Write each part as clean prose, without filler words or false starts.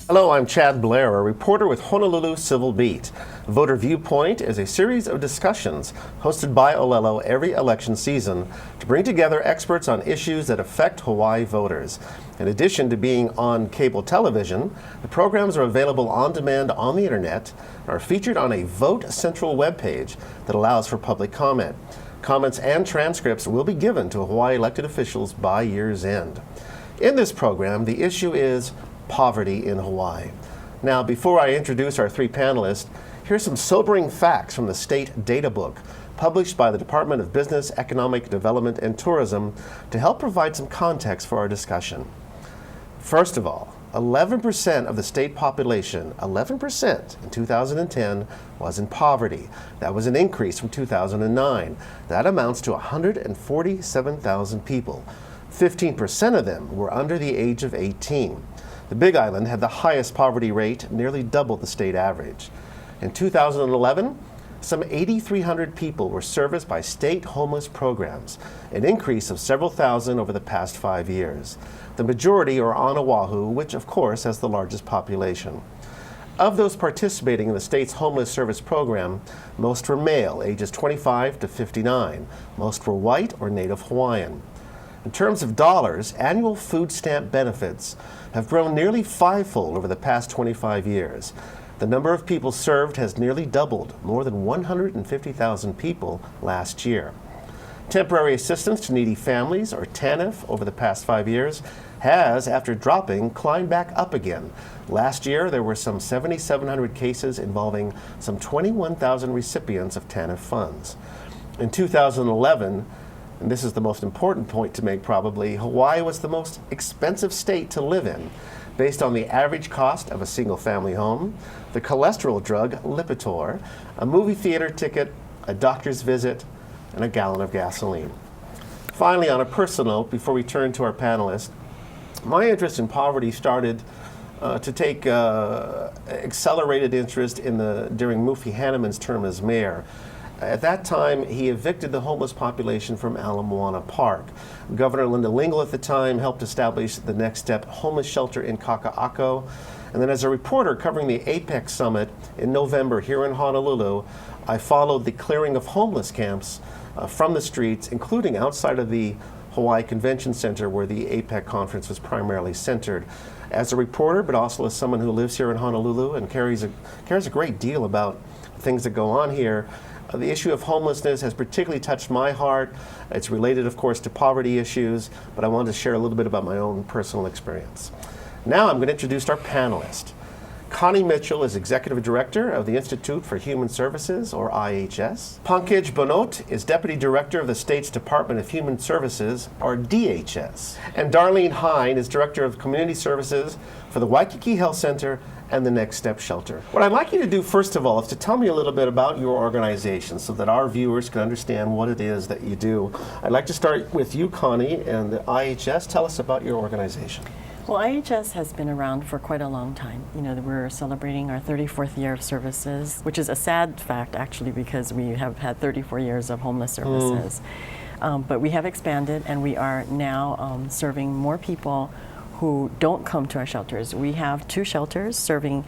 Hello, I'm Chad Blair, a reporter with Honolulu Civil Beat. Voter Viewpoint is a series of discussions hosted by Olelo every election season to bring together experts on issues that affect Hawaii voters. In addition to being on cable television, the programs are available on demand on the internet and are featured on a Vote Central webpage that allows for public comment. Comments and transcripts will be given to Hawaii elected officials by year's end. In this program, the issue is poverty in Hawaii. Now, before I introduce our three panelists, here's some sobering facts from the state data book published by the Department of Business, Economic Development and Tourism to help provide some context for our discussion. First of all, 11% of the state population, 11% in 2010, was in poverty. That was an increase from 2009. That amounts to 147,000 people. 15% of them were under the age of 18. The Big Island had the highest poverty rate, nearly double the state average. In 2011, some 8,300 people were serviced by state homeless programs, an increase of several thousand over the past 5 years. The majority are on Oahu, which of course has the largest population. Of those participating in the state's homeless service program, most were male, ages 25 to 59. Most were white or Native Hawaiian. In terms of dollars, annual food stamp benefits have grown nearly fivefold over the past 25 years. The number of people served has nearly doubled, more than 150,000 people last year. Temporary assistance to needy families, or TANF, over the past 5 years has, after dropping, climbed back up again. Last year, there were some 7,700 cases involving some 21,000 recipients of TANF funds. In 2011, and this is the most important point to make probably, Hawaii was the most expensive state to live in, based on the average cost of a single-family home, the cholesterol drug Lipitor, a movie theater ticket, a doctor's visit, and a gallon of gasoline. Finally, on a personal note, before we turn to our panelists, my interest in poverty started to take accelerated interest during Mufi Hanneman's term as mayor. At that time, he evicted the homeless population from Ala Moana Park. Governor Linda Lingle at the time helped establish the Next Step homeless shelter in Kaka'ako. And then as a reporter covering the APEC summit in November here in Honolulu, I followed the clearing of homeless camps from the streets, including outside of the Hawaii Convention Center where the APEC conference was primarily centered. As a reporter, but also as someone who lives here in Honolulu and cares a great deal about things that go on here, the issue of homelessness has particularly touched my heart. It's related, of course, to poverty issues, but I wanted to share a little bit about my own personal experience. Now I'm going to introduce our panelist. Connie Mitchell is Executive Director of the Institute for Human Services, or IHS. Pankaj Bonot is Deputy Director of the state's Department of Human Services, or DHS. And Darlene Hine is Director of Community Services for the Waikiki Health Center and the Next Step Shelter. What I'd like you to do, first of all, is to tell me a little bit about your organization so that our viewers can understand what it is that you do. I'd like to start with you, Connie, and the IHS. Tell us about your organization. Well, IHS has been around for quite a long time. You know, we're celebrating our 34th year of services, which is a sad fact, actually, because we have had 34 years of homeless services. But we have expanded, and we are now serving more people who don't come to our shelters. We have 2 shelters serving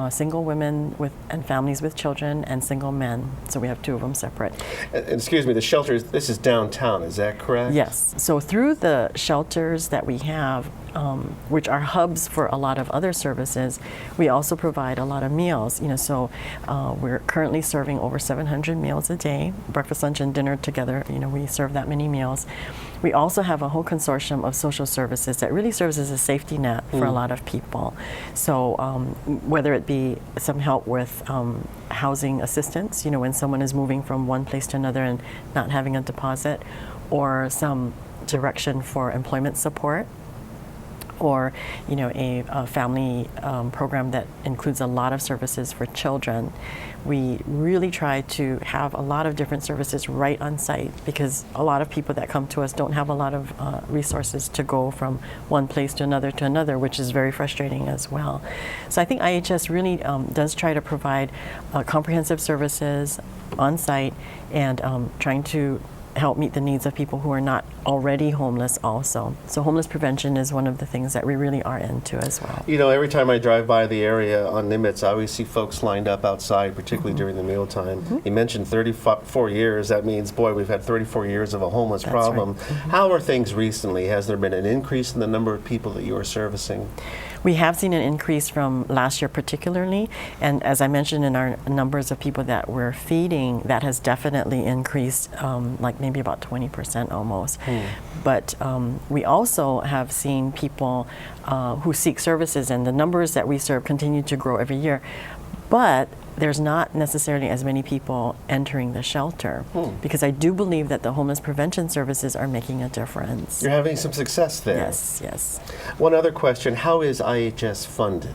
single women and families with children and single men. So we have 2 of them separate. And excuse me, the shelters, this is downtown, is that correct? Yes. So through the shelters that we have, which are hubs for a lot of other services, we also provide a lot of meals. You know, so we're currently serving over 700 meals a day, breakfast, lunch, and dinner together. You know, we serve that many meals. We also have a whole consortium of social services that really serves as a safety net for a lot of people. So whether it be some help with housing assistance, you know, when someone is moving from one place to another and not having a deposit, or some direction for employment support, or you know, a family program that includes a lot of services for children. We really try to have a lot of different services right on site, because a lot of people that come to us don't have a lot of resources to go from one place to another, which is very frustrating as well. So I think IHS really does try to provide comprehensive services on site, and trying to help meet the needs of people who are not already homeless also. So homeless prevention is one of the things that we really are into as well. You know, every time I drive by the area on Nimitz, I always see folks lined up outside, particularly during the mealtime. You mentioned 34 years. That means, boy, we've had 34 years of a homeless That's problem. right. How are things recently? Has there been an increase in the number of people that you are servicing? We have seen an increase from last year particularly, and as I mentioned in our numbers of people that we're feeding, that has definitely increased, like maybe about 20% almost. But we also have seen people who seek services, and the numbers that we serve continue to grow every year. But there's not necessarily as many people entering the shelter, because I do believe that the homeless prevention services are making a difference. You're having some success there. Yes, yes. One other question, how is IHS funded?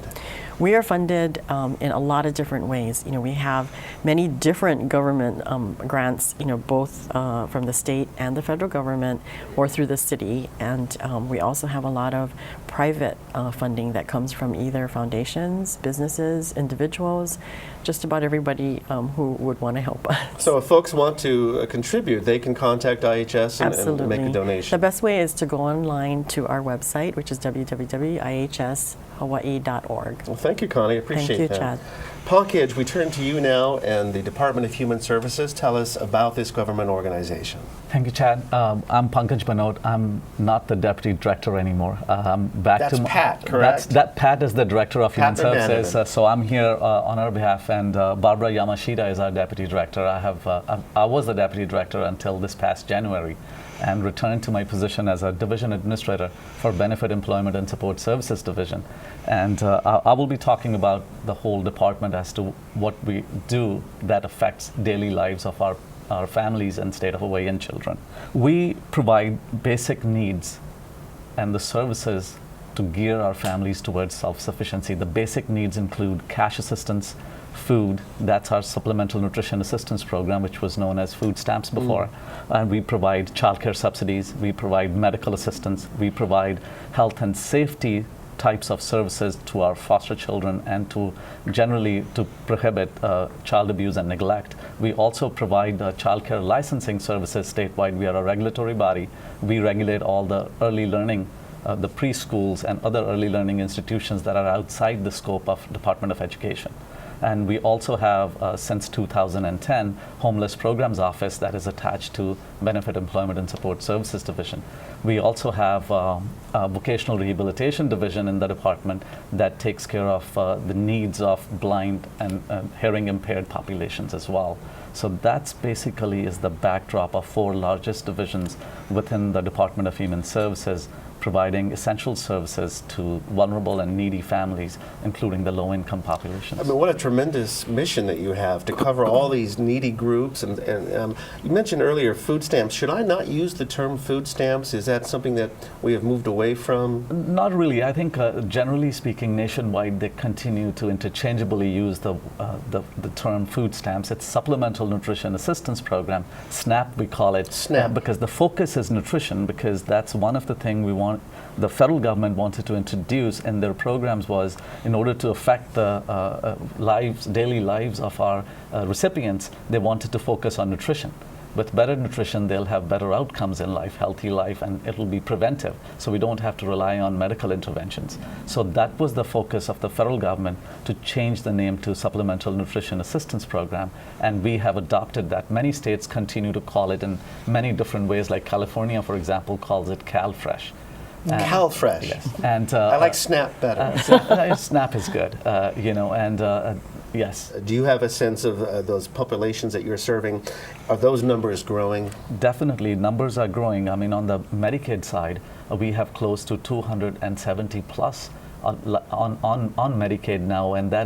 We are funded in a lot of different ways. You know, we have many different government grants, you know, both from the state and the federal government or through the city. And we also have a lot of private funding that comes from either foundations, businesses, individuals, just about everybody who would want to help us. So if folks want to contribute, they can contact IHS and make a donation. The best way is to go online to our website, which is www.ihshawaii.org. Well, thank you, Connie. I appreciate Thank you, that. Chad. Pankaj, we turn to you now and the Department of Human Services. Tell us about this government organization. Thank you, Chad. I'm Pankaj Banod. I'm not the deputy director anymore. That's Pat, correct? Pat is the director of Human Pat Services. So I'm here on our behalf, and Barbara Yamashita is our deputy director. I was the deputy director until this past January, and returned to my position as a division administrator for Benefit Employment and Support Services Division. And I will be talking about the whole department as to what we do that affects daily lives of our families and state of Hawaiian children. We provide basic needs and the services to gear our families towards self-sufficiency. The basic needs include cash assistance, food, that's our Supplemental Nutrition Assistance Program, which was known as food stamps before. And we provide childcare subsidies, we provide medical assistance, we provide health and safety types of services to our foster children, and to generally to prohibit child abuse and neglect. We also provide childcare licensing services statewide. We are a regulatory body. We regulate all the early learning, the preschools and other early learning institutions that are outside the scope of Department of Education. And we also have, since 2010, Homeless Programs Office that is attached to Benefit Employment and Support Services Division. We also have a Vocational Rehabilitation Division in the department that takes care of the needs of blind and hearing impaired populations as well. So that's basically is the backdrop of 4 largest divisions within the Department of Human Services, providing essential services to vulnerable and needy families, including the low-income populations. I mean, what a tremendous mission that you have to cover all these needy groups. And you mentioned earlier food stamps. Should I not use the term food stamps? Is that something that we have moved away from? Not really. I think generally speaking, nationwide, they continue to interchangeably use the term food stamps. It's Supplemental Nutrition Assistance Program, SNAP we call it. SNAP. Because the focus is nutrition, because that's one of the things the federal government wanted to introduce in their programs was, in order to affect the daily lives of our recipients, they wanted to focus on nutrition. With better nutrition, they'll have better outcomes in life, healthy life, and it'll be preventive. So we don't have to rely on medical interventions. So that was the focus of the federal government, to change the name to Supplemental Nutrition Assistance Program. And we have adopted that. Many states continue to call it in many different ways, like California, for example, calls it CalFresh. CalFresh. Yes. And I like SNAP better. SNAP is good, yes. Do you have a sense of those populations that you're serving? Are those numbers growing? Definitely, numbers are growing. I mean, on the Medicaid side, we have close to 270 plus on Medicaid now, and that